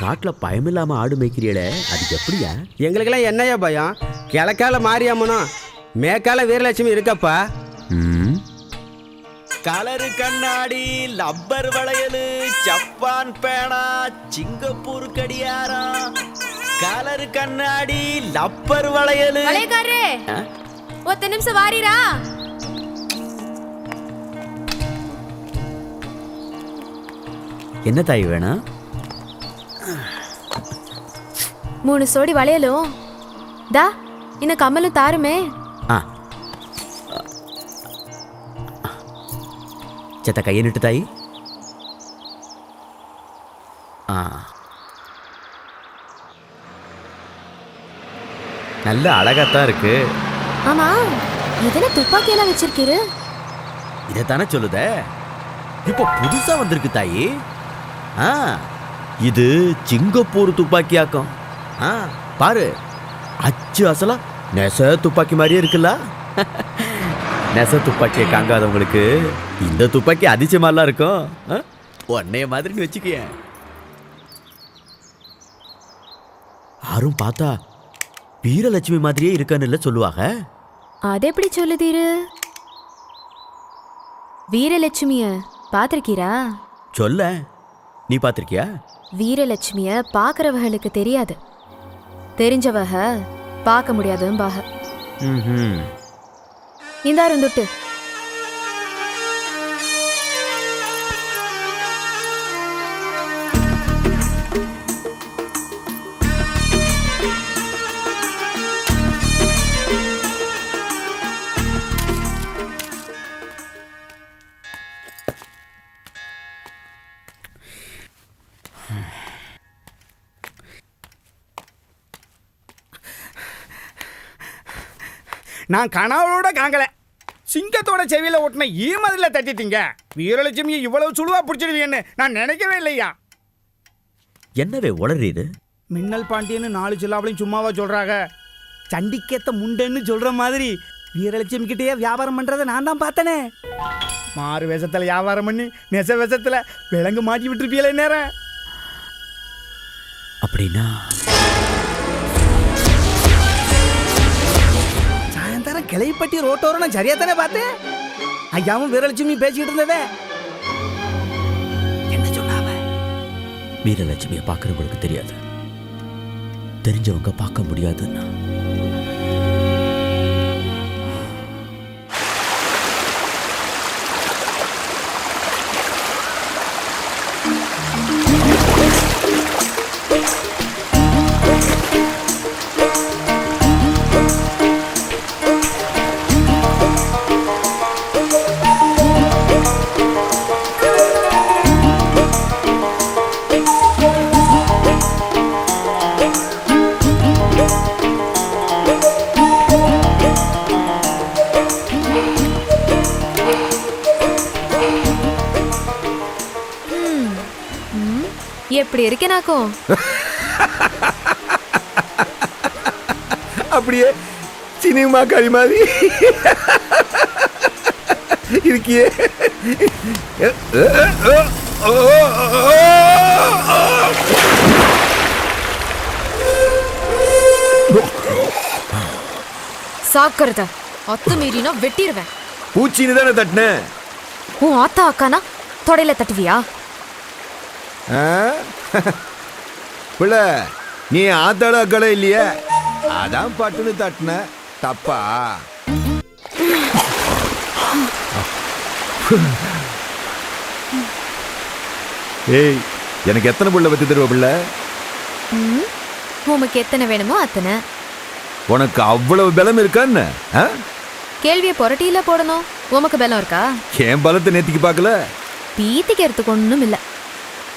காட்டுல பயமில்லாம ஆடு மேய்க்கிறீங்களே, அது எப்படியா? எங்களுக்கெல்லாம் என்னையா பயம்? கிழக்கால மாரியம்மனும் மேற்கால வீரலட்சுமி இருக்கப்பா. கலரு கண்ணாடி, லப்பர் வளையலு, ஜப்பான் பேனா, சிங்கப்பூர் கடியாரம். கலரு கண்ணாடி, லப்பர் வளையலு. வளையக்காரரே, ஒத்த நிமிஷம் வாரீரா? என்ன தாய் வேணும்? 3 சோடி வளையலும் தா, இன்னும் கம்மலும் தாருமே. செத்த கையை நிட்டு தாய். நல்ல அழகாத்தான் இருக்கு. ஆமா, இதென்ன துப்பாக்கியெல்லாம் வச்சிருக்கீரு? இதைத்தானே சொல்லுத. இப்போ புதுசா வந்திருக்கு தாயி. இது சிங்கப்பூர் துப்பாக்கியாக்கும். பாரு, அச்சு அசலா நெச துப்பாக்கி மாதிரியே இருக்குல்ல. நெச துப்பாக்கியை காங்காதவங்களுக்கு இந்த துப்பாக்கி அதிசயமாலாம் இருக்கும். உன்னைய மாதிரி வச்சுக்கிய. யாரும் பார்த்தா வீரலட்சுமி மாதிரியே இருக்கான்னு சொல்லுவாங்க. அது எப்படி சொல்லுதீரு? வீரலட்சுமிய பாத்திருக்கீரா? சொல்ல, நீ பாத்திருக்கியா? வீரலட்சுமிய பாக்குறவர்களுக்கு தெரியாது, தெரிஞ்சவக பார்க்க முடியாதும்பாக. இந்தாரும் துட்டு. நான் கனவோட காங்கல சிங்கத்தோட செவியில ஓட்டின ஈமதில தட்டிட்டீங்க. வீரலட்சுமியை இவ்வளவு சுழுவா பிடிச்சிடுவீன்னு நான் நினைக்கவே இல்லையா. என்னவே உளறீது? மின்னல் பாண்டியன்னு 4 சில்லாவளையும் சும்மாவா சொல்றாங்க? சண்டிக்கேத்த முண்டன்னு சொல்ற மாதிரி வீரலட்சுமி கிட்டேயே வியாபாரம் பண்றதை நான் தான் பார்த்தனே. மாறு வேஷத்துல வியாபாரம் பண்ணி நெச வேஷத்துல விலங்கு மாட்டி விட்டுருப்பீங்களே நேரம். அப்படின்னா சாயந்தரம் கிளைப்பட்டி ரோட்டோரம் நான் சரியா தானே பார்த்தேன். ஐயாவும் வீரலட்சுமி பேசிக்கிட்டு இருந்ததே. என்ன சொன்னாவ? வீரலட்சுமியை பார்க்கறவங்களுக்கு தெரியாது, தெரிஞ்சவங்க பார்க்க முடியாதுன்னா. எப்படி இருக்கேனாக்கும்? அப்படியே சினிமா கறி மாதிரி இருக்கியே. சாக்கிறத அத்து மீறினா வெட்டிடுவேன். பூச்சின்னு தானே தட்டின. உன் ஆத்தா அக்கானா தொடையில தட்டுவியா? பிள்ளை, நீ ஆத்தாட அக்கடை இல்லையே, அதான் பட்டுன்னு தட்டின. தப்பா? ஏய், எனக்கு எத்தனை பிள்ளை பத்தி தருவ பிள்ளை? உமக்கு எத்தனை வேணுமோ அத்தனை. உனக்கு அவ்வளவு பலம் இருக்கான்னு? கேள்வியை புரட்டியில போடணும். உமக்கு பலம் இருக்கா? என் பலத்தை நேத்திக்கு பார்க்கல. பீத்திக்கிறதுக்கு ஒண்ணும் இல்ல.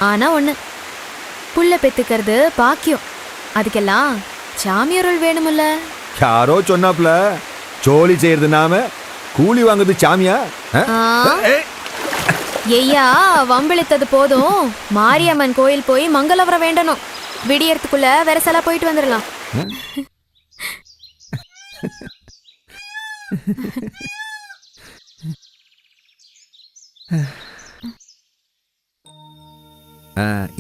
ஆனா ஒண்ணு, புள்ள பெத்துக்கிறது பாக்கியம். அதுக்கெல்லாம் சாமியருள் வேணுமில்ல. யாரோ சொன்னாப்ல, சோழி செய்யறது நாம, கூலி வாங்குறது சாமியா? ஐயா, வம்பிழுத்தது போதும். மாரியம்மன் கோயில் போய் மங்களவரம் வேண்டணும். விடியறதுக்குள்ள வெரசலா போயிட்டு வந்துடலாம்.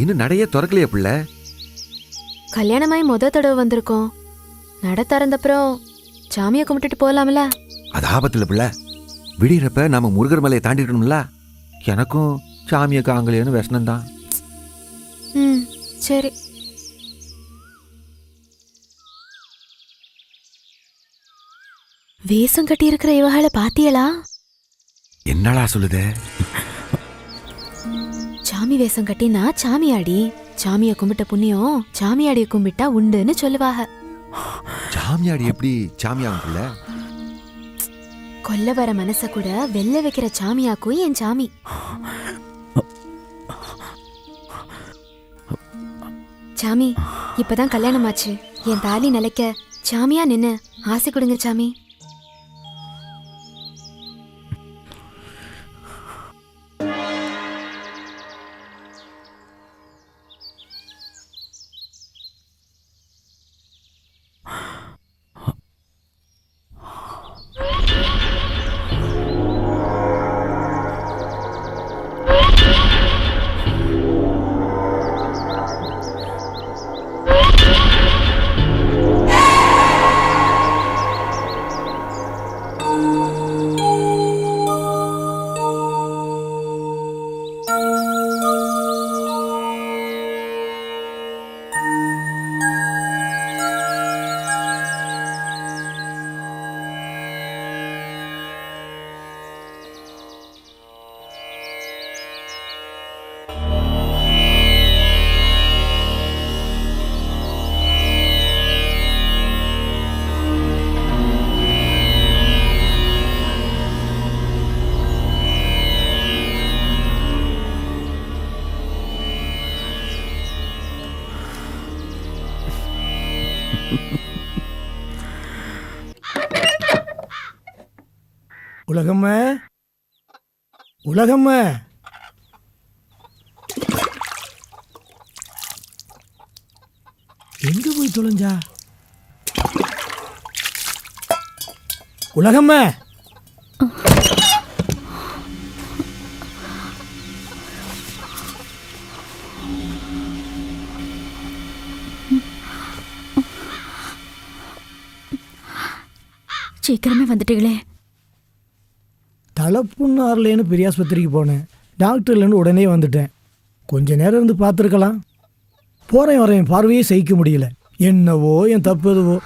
இன்னும் நடைய திறக்கலையா பிள்ளை? கல்யாணமாயி தடவை வந்திருக்கோம். நட திறந்தப்புறம் சாமியை கும்பிட்டுட்டு போலாம்ல? அது ஆபத்துல பிள்ளை. விடியறப்ப நாம முருகர் மலையை தாண்டிடணும்ல. எனக்கும் சாமியை காங்கலேன்னு விஷனம் தான். ம், சரி. வேஷம் கட்டி இருக்கிற இவகளை பாத்தியலா? என்னடா சொல்லுதே? சாமி வேஷம் கட்டினா சாமியாடி. சாமியை கும்பிட்ட புண்ணியம் சாமியாடிய கும்பிட்டா உண்டுன்னு சொல்லுவாங்க. சாமியாடி எப்படி சாமியாகும் பிள்ளை? கொல்ல வர மனச கூட வெல்ல வைக்கிற சாமியாக்கும் என் சாமி. சாமி, இப்பதான் கல்யாணம் ஆச்சு. என் தாலி நிலைக்க சாமியா நின்னு ஆசை கொடுங்க சாமி. உலகம்மா, உலகம்மா, எங்க போய் தொலைஞ்சா? உலகம்மா, சீக்கிரமே வந்துட்டீங்களே. தலைப்புண்ணார்லேன்னு பெரிய ஆஸ்பத்திரிக்கு போனேன். டாக்டர்லேருந்து உடனே வந்துட்டேன். கொஞ்ச நேரம் இருந்து பார்த்துருக்கலாம். போகிறேன் வரேன் பார்வையே சகிக்க முடியல. என்னவோ என் தப்பு எதுவோ.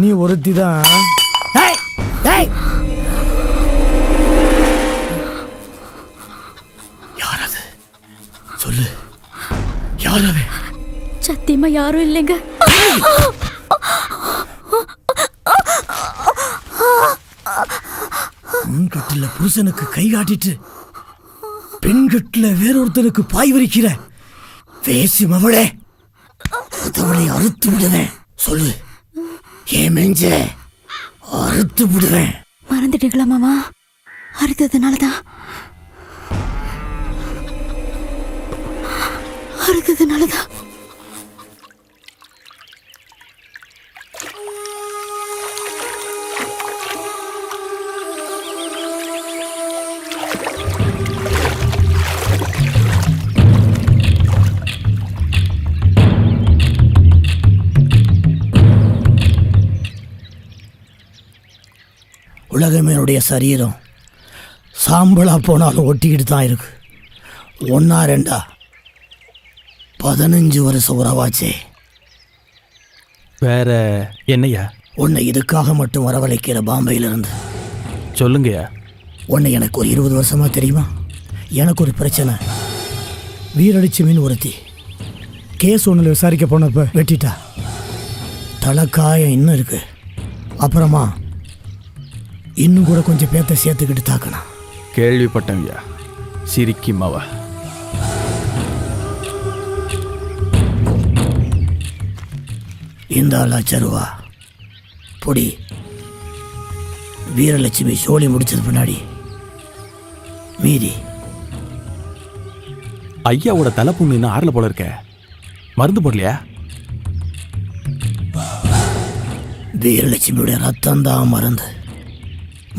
நீ ஒருத்தி தான். யாரது சொல்லு, யாரவே? சத்தியமா யாரும் இல்லைங்க. கட்டில புருஷனுக்கு கை காட்டிட்டு பெண்கட்டில வேறொருத்தனுக்கு பாய் வரிக்கிற பேசி மவளே, அவளை அறுத்து விடுவேன். சொல்லு, ஏன் மெஞ்ச அறுத்து விடுவேன். மறந்துட்டீங்களா மாமா? அறுத்ததுனாலதான் உலகமேனுடைய சரீரம் சாம்பலா போனாலும் ஒட்டிக்கிட்டு தான் இருக்கு. ஒன்னா ரெண்டா 15 வருஷம் உறவாச்சே. வேற என்னையா? உன்னை இதுக்காக மட்டும் வரவழைக்கிற பாம்பையிலிருந்து சொல்லுங்கய்யா. உன்னை எனக்கு ஒரு 20 வருஷமா தெரியுமா? எனக்கு ஒரு பிரச்சனை. வீரடிச்சுமின்னு ஒருத்தி கேஸ் ஒன்றில் விசாரிக்க போனப்ப வெட்டிட்டா. தலைக்காயம் இன்னும் இருக்கு. அப்புறமா இன்னும் கூட கொஞ்சம் பேத்த சேர்த்துக்கிட்டு தாக்கணும். கேள்விப்பட்டேன்யா. சிரிக்கி மாவா. இந்த 1,00,000 பொடி. வீரலட்சுமி சோழி முடிச்சது பின்னாடி மீதி. ஐயாவோட தலை புண்ணு இன்னும் ஆறல போல இருக்க. மருந்து போடலையா? வீரலட்சுமியுடைய ரத்தம் தான் மருந்து.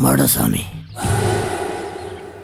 மடசாமி